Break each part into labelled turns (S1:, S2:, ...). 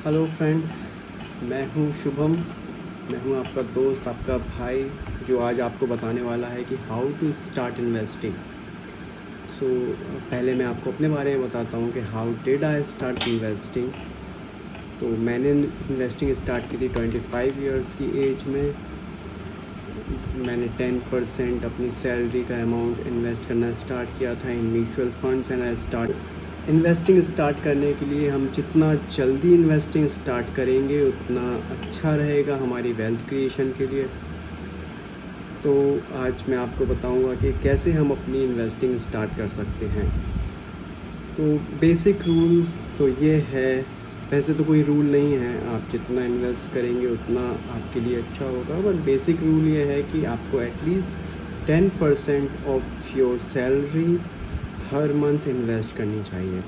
S1: Hello friends, मैं हूं शुभम। मैं हूं आपका दोस्त, आपका भाई, जो आज आपको बताने वाला है कि हाउ टू स्टार्ट इन्वेस्टिंग। सो पहले मैं आपको अपने बारे में बताता हूं कि how did I start investing. तो मैंने इन्वेस्टिंग स्टार्ट की थी 25 इयर्स की एज में। मैंने 10% अपनी सैलरी का अमाउंट इन्वेस्ट करना स्टार्ट किया था in mutual funds and I start investing. Start करने के लिए हम जितना जल्दी इन्वेस्टिंग स्टार्ट करेंगे उतना अच्छा रहेगा हमारी वेल्थ क्रिएशन के लिए। तो आज मैं आपको बताऊंगा कि कैसे हम अपनी इन्वेस्टिंग स्टार्ट कर सकते हैं। तो बेसिक रूल तो ये है, वैसे तो कोई रूल नहीं है, आप जितना इन्वेस्ट करेंगे उतना आपके लिए अच्छा होगा, बट बेसिक रूल ये है कि आपको at least 10% of your salary her month invest करनी चाहिए।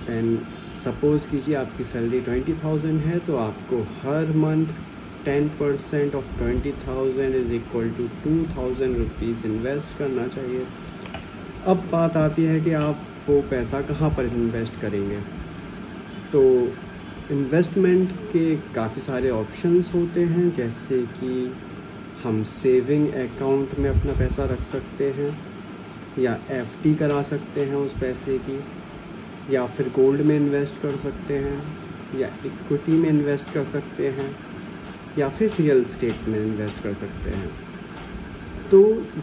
S1: एंड सपोज़ कीजिए आपकी सैलरी 20,000 है, तो आपको हर month 10% of 20,000 is equal to 2,000 rupees invest करना चाहिए। अब बात आती है कि आप वो पैसा कहाँ पर इन्वेस्ट करेंगे। तो इन्वेस्टमेंट के काफ़ी सारे ऑप्शंस होते हैं, जैसे कि हम सेविंग अकाउंट में अपना पैसा रख सकते हैं, या एफडी करा सकते हैं उस पैसे की, या फिर गोल्ड में इन्वेस्ट कर सकते हैं, या इक्विटी में इन्वेस्ट कर सकते हैं, या फिर रियल एस्टेट में इन्वेस्ट कर सकते हैं। तो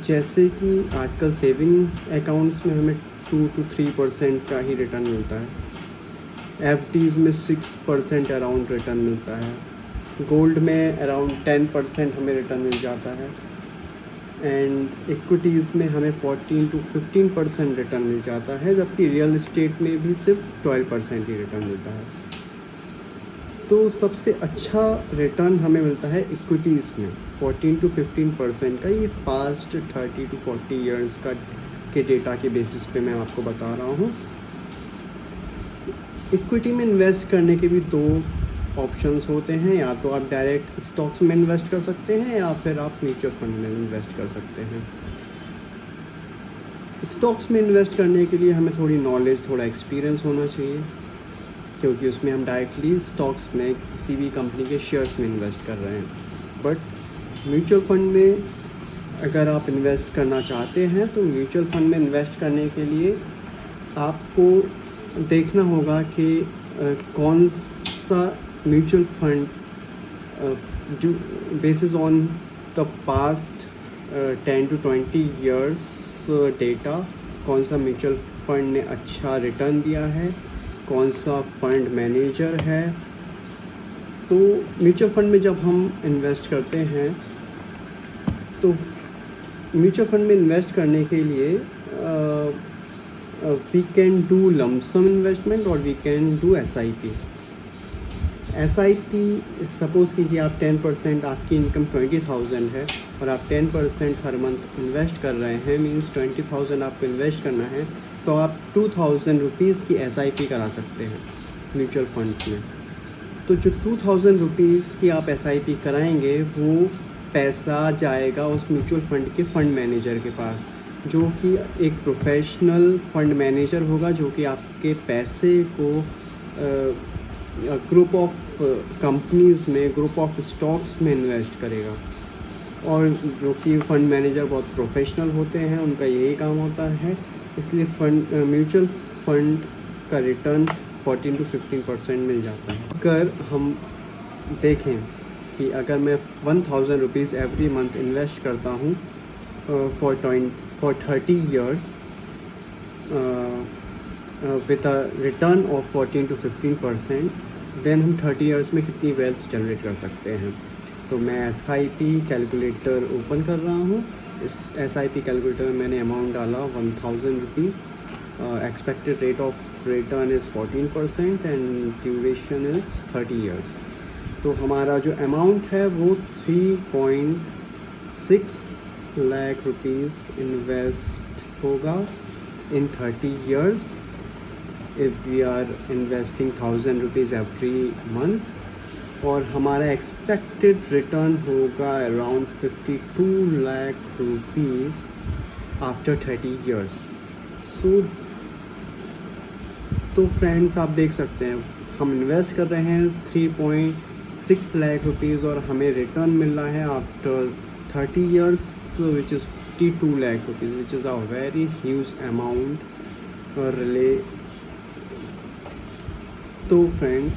S1: जैसे कि आजकल सेविंग अकाउंट्स में हमें 2 to 3% का ही रिटर्न मिलता है, एफडीज़ में 6% अराउंड रिटर्न मिलता है, गोल्ड में अराउंड 10% हमें रिटर्न मिल जाता है, एंड इक्विटीज़ में हमें 14 to 15% रिटर्न मिल जाता है, जबकि रियल एस्टेट में भी सिर्फ 12% ही रिटर्न मिलता है। तो सबसे अच्छा रिटर्न हमें मिलता है इक्विटीज़ में 14 to 15% का। ये पास्ट 30 to 40 ईयर्स का के डेटा के बेसिस पे मैं आपको बता रहा हूँ। इक्विटी में इन्वेस्ट करने के भी दो ऑप्शंस होते हैं, या तो आप डायरेक्ट स्टॉक्स में इन्वेस्ट कर सकते हैं, या फिर आप म्यूचुअल फंड में इन्वेस्ट कर सकते हैं। स्टॉक्स में इन्वेस्ट करने के लिए हमें थोड़ी नॉलेज, थोड़ा एक्सपीरियंस होना चाहिए, क्योंकि उसमें हम डायरेक्टली स्टॉक्स में किसी भी कंपनी के शेयर्स में इन्वेस्ट कर रहे हैं। बट म्यूचुअल फंड में अगर आप इन्वेस्ट करना चाहते हैं, तो म्यूचुअल फंड में इन्वेस्ट करने के लिए आपको देखना होगा कि कौन सा mutual fund basis on the past 10 to 20 years data, कौन सा म्यूचुअल फंड ने अच्छा रिटर्न दिया है, कौन सा फंड मैनेजर है। तो म्यूचुअल फंड में जब हम इन्वेस्ट करते हैं, तो म्यूचुअल फंड में इन्वेस्ट करने के लिए we can do lump sum investment और we can do SIP. SIP, suppose कीजिए आप 10%, आपकी इनकम 20,000 है और आप 10% हर मंथ इन्वेस्ट कर रहे हैं, मींस 20,000 आपको इन्वेस्ट करना है, तो आप 2,000 रुपीज़ की एसआईपी करा सकते हैं म्यूचुअल फंड्स में। तो जो 2,000 रुपीज़ की आप एसआईपी कराएंगे, वो पैसा जाएगा उस म्यूचुअल फंड के फंड मैनेजर के पास, जो कि एक प्रोफेशनल फंड मैनेजर होगा, जो कि आपके पैसे को ग्रुप ऑफ कंपनीज़ में, ग्रुप ऑफ स्टॉक्स में इन्वेस्ट करेगा। और जो कि फ़ंड मैनेजर बहुत प्रोफेशनल होते हैं, उनका यही काम होता है, इसलिए म्यूचुअल फंड का रिटर्न 14 to 15% मिल जाता है। अगर हम देखें कि अगर मैं 1,000 रुपीज़ एवरी मंथ इन्वेस्ट करता हूँ for 30 years with a return of 14 to 15%, then हम 30 ईयर्स में कितनी वेल्थ जनरेट कर सकते हैं। तो मैं एसआईपी कैलकुलेटर ओपन कर रहा हूँ। इस एसआईपी कैलकुलेटर में मैंने अमाउंट डाला 1,000 rupees. Expected rate of return is 14% and duration is 30 years. तो हमारा जो अमाउंट है वो 3.6 लाख रुपीज़ इन्वेस्ट होगा in 30 years if we are investing 1,000 rupees every month, और हमारा एक्सपेक्टेड रिटर्न होगा around 52 lakh rupees after 30 years. तो फ्रेंड्स, आप देख सकते हैं हम इन्वेस्ट कर रहे हैं 3.6 लाख रुपीज़ और हमें रिटर्न मिल रहा है after 30 years which is 52 lakh rupees, which is a very huge amount really. तो friends,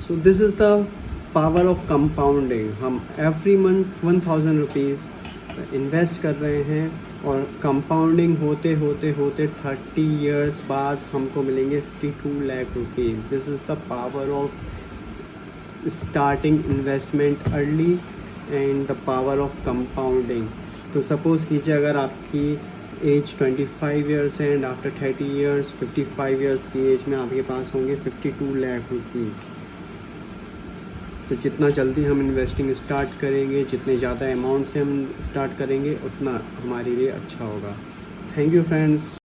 S1: so this is the power of compounding. हम एवरी मंथ 1000 रुपीज़ इन्वेस्ट कर रहे हैं और कंपाउंडिंग होते होते होते 30 years बाद हमको मिलेंगे 52 lakh rupees. This is the power of starting investment early and the power of compounding. तो सपोज़ कीजिए अगर आपकी एज 25 years है एंड आफ्टर 30 years 55 years की एज में आपके पास होंगे 52 लाख रुपीज़। तो जितना जल्दी हम इन्वेस्टिंग स्टार्ट करेंगे, जितने ज़्यादा अमाउंट से हम स्टार्ट करेंगे, उतना हमारे लिए अच्छा होगा। Thank you friends.